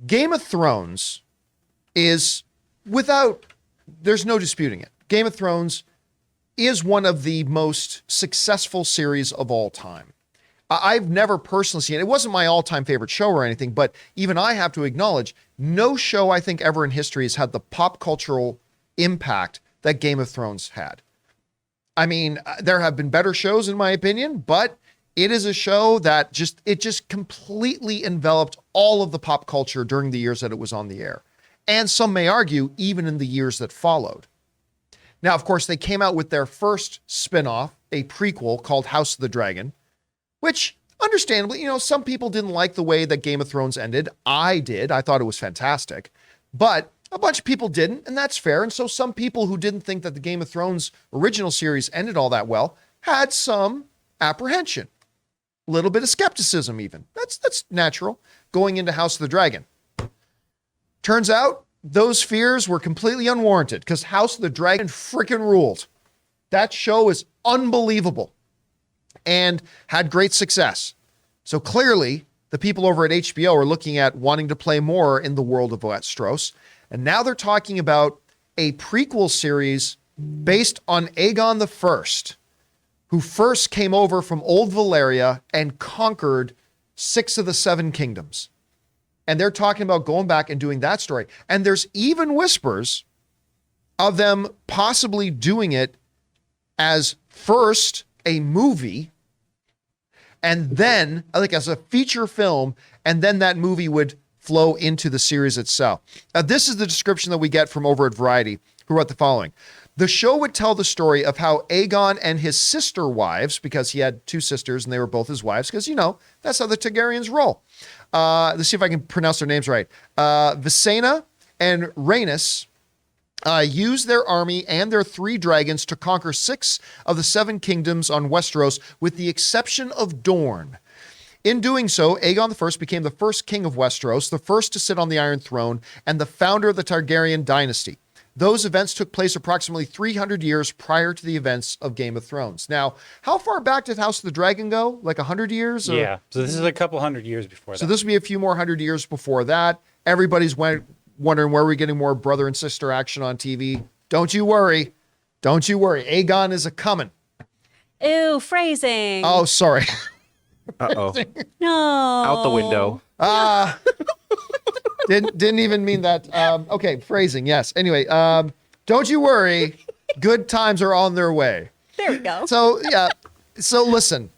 Game of Thrones is there's no disputing it. Game of Thrones is one of the most successful series of all time. I've never personally seen it. It wasn't my all-time favorite show or anything, but even I have to acknowledge no show I think ever in history has had the pop cultural impact that Game of Thrones had. I mean, there have been better shows in my opinion, but it is a show that just completely enveloped all of the pop culture during the years that it was on the air. And some may argue even in the years that followed. Now, of course, they came out with their first spinoff, a prequel called House of the Dragon, which understandably, some people didn't like the way that Game of Thrones ended. I did. I thought it was fantastic. But a bunch of people didn't, and that's fair. And so some people who didn't think that the Game of Thrones original series ended all that well had some apprehension, a little bit of skepticism even. That's natural going into House of the Dragon. Turns out those fears were completely unwarranted because House of the Dragon freaking ruled. That show is unbelievable and had great success. So clearly, the people over at HBO are looking at wanting to play more in the world of Westeros. And now they're talking about a prequel series based on Aegon the First, who first came over from old Valyria and conquered 6 of the 7 kingdoms. And they're talking about going back and doing that story. And there's even whispers of them possibly doing it as first a movie and then like as a feature film, and then that movie would flow into the series itself. Now, this is the description that we get from over at Variety, who wrote the following. The show would tell the story of how Aegon and his sister wives, because he had 2 sisters and they were both his wives, because, that's how the Targaryens roll. Let's see if I can pronounce their names right. Visenya and Rhaenys used their army and their 3 dragons to conquer 6 of the 7 kingdoms on Westeros, with the exception of Dorne. In doing so, Aegon I became the first king of Westeros, the first to sit on the Iron Throne, and the founder of the Targaryen dynasty. Those events took place approximately 300 years prior to the events of Game of Thrones. Now, how far back did House of the Dragon go? Like 100 years? Or? Yeah, so this is a couple hundred years before that. So this would be a few more 100 years before that. Everybody's wondering where we're getting more brother and sister action on TV. Don't you worry. Don't you worry. Aegon is a-coming. Ew, phrasing. Oh, sorry. Uh-oh. No. Out the window. Didn't even mean that. Okay, phrasing, yes. Anyway, don't you worry. Good times are on their way. There we go. So, yeah. So, listen.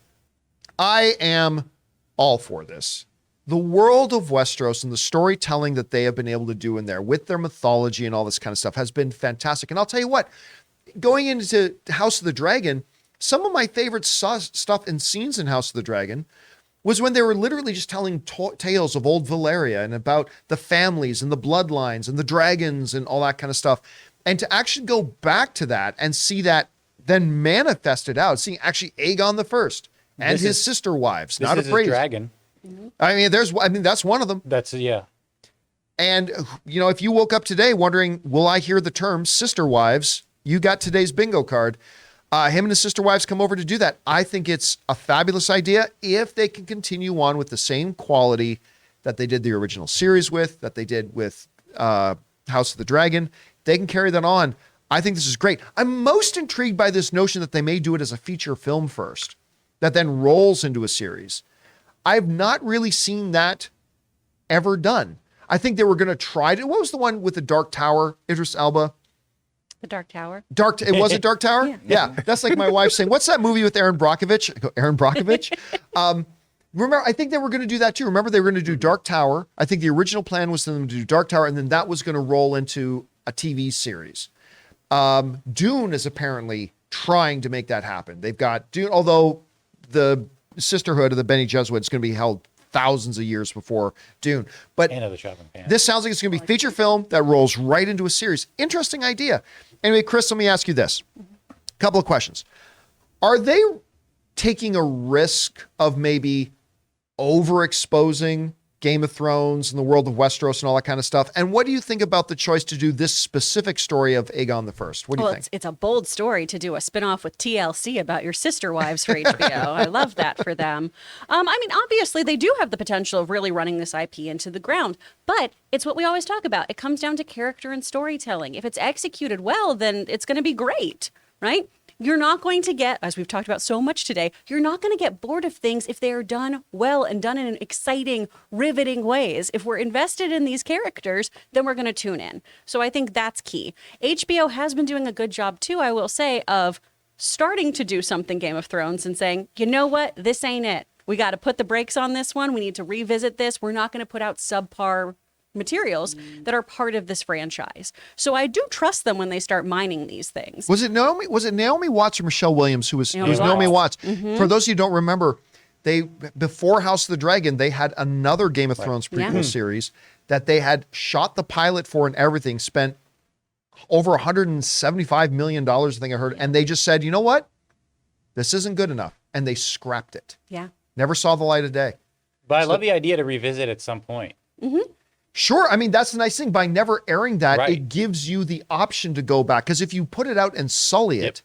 I am all for this. The world of Westeros and the storytelling that they have been able to do in there with their mythology and all this kind of stuff has been fantastic. And I'll tell you what, going into House of the Dragon, some of my favorite stuff and scenes in House of the Dragon was when they were literally just telling tales of old Valyria and about the families and the bloodlines and the dragons and all that kind of stuff. And to actually go back to that and see that then manifested out, seeing actually Aegon the First and his sister wives, not afraid. Dragon. I mean, that's one of them. Yeah. And, if you woke up today wondering, will I hear the term sister wives? You got today's bingo card. Him and his sister wives come over to do that. I think it's a fabulous idea if they can continue on with the same quality that they did the original series with, that they did with House of the Dragon. They can carry that on. I think this is great. I'm most intrigued by this notion that they may do it as a feature film first, that then rolls into a series. I've not really seen that ever done. I think they were going to try to. What was the one with the Dark Tower, Idris Elba? The Dark Tower. It was a Dark Tower? Yeah. That's like my wife saying, what's that movie with Aaron Brockovich? I go, Aaron Brockovich? Remember, I think they were going to do that too. Remember, they were going to do Dark Tower. I think the original plan was for them to do Dark Tower, and then that was going to roll into a TV series. Dune is apparently trying to make that happen. They've got Dune, although the sisterhood of the Bene Gesserit is going to be held thousands of years before Dune. But this sounds like it's going to be feature film that rolls right into a series. Interesting idea. Anyway, Chris, let me ask you this. A couple of questions. Are they taking a risk of maybe overexposing Game of Thrones and the world of Westeros and all that kind of stuff. And what do you think about the choice to do this specific story of Aegon the First? What do you think? It's a bold story to do a spinoff with TLC about your sister wives for HBO. I love that for them. I mean, obviously, they do have the potential of really running this IP into the ground, but it's what we always talk about. It comes down to character and storytelling. If it's executed well, then it's going to be great, right? You're not going to get, as we've talked about so much today, you're not going to get bored of things if they are done well and done in exciting, riveting ways. If we're invested in these characters, then we're going to tune in. So I think that's key. HBO has been doing a good job, too, I will say, of starting to do something Game of Thrones and saying, you know what, this ain't it. We got to put the brakes on this one. We need to revisit this. We're not going to put out subpar materials that are part of this franchise. So I do trust them when they start mining these things. Was it Naomi Watts or Michelle Williams who was Naomi Watts? Mm-hmm. For those of you who don't remember, before House of the Dragon, they had another Game of Thrones prequel series that they had shot the pilot for and everything, spent over $175 million, I think I heard, and they just said, you know what? This isn't good enough. And they scrapped it. Yeah. Never saw the light of day. But I love the idea to revisit at some point. Sure. I mean, that's the nice thing. By never airing that, Right. it gives you the option to go back. Because if you put it out and sully it,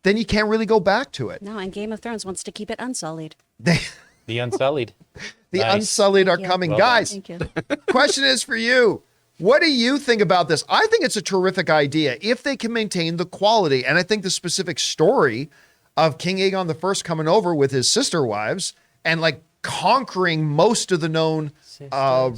then you can't really go back to it. No, and Game of Thrones wants to keep it unsullied. The Unsullied. Unsullied are you. coming. Well Guys, Thank you. question is for you. What do you think about this? I think it's a terrific idea if they can maintain the quality. And I think the specific story of King Aegon the First coming over with his sister wives and like conquering most of the known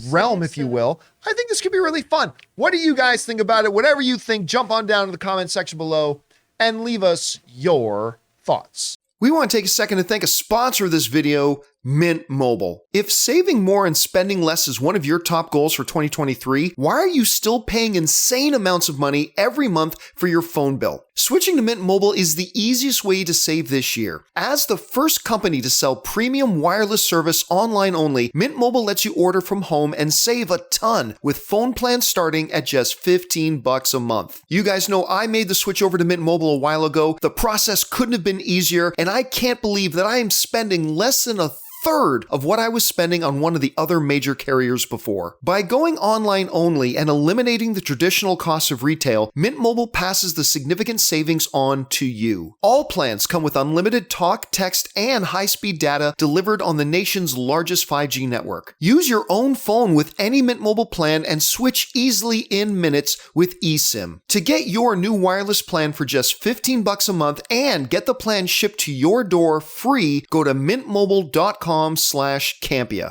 realm, if you will. I think this could be really fun. What do you guys think about it? Whatever you think, jump on down to the comment section below and leave us your thoughts. We want to take a second to thank a sponsor of this video, Mint Mobile. If saving more and spending less is one of your top goals for 2023, why are you still paying insane amounts of money every month for your phone bill? Switching to Mint Mobile is the easiest way to save this year. As the first company to sell premium wireless service online only, Mint Mobile lets you order from home and save a ton with phone plans starting at just $15 a month. You guys know I made the switch over to Mint Mobile a while ago. The process couldn't have been easier, and I can't believe that I am spending less than a third of what I was spending on one of the other major carriers before. By going online only and eliminating the traditional costs of retail, Mint Mobile passes the significant savings on to you. All plans come with unlimited talk, text, and high-speed data delivered on the nation's largest 5G network. Use your own phone with any Mint Mobile plan and switch easily in minutes with eSIM. To get your new wireless plan for just $15 a month and get the plan shipped to your door free, go to mintmobile.com/Campea.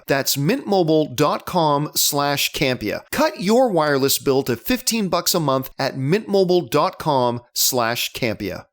That's mintmobile.com/Campea. Cut your wireless bill to $15 a month at mintmobile.com/Campea.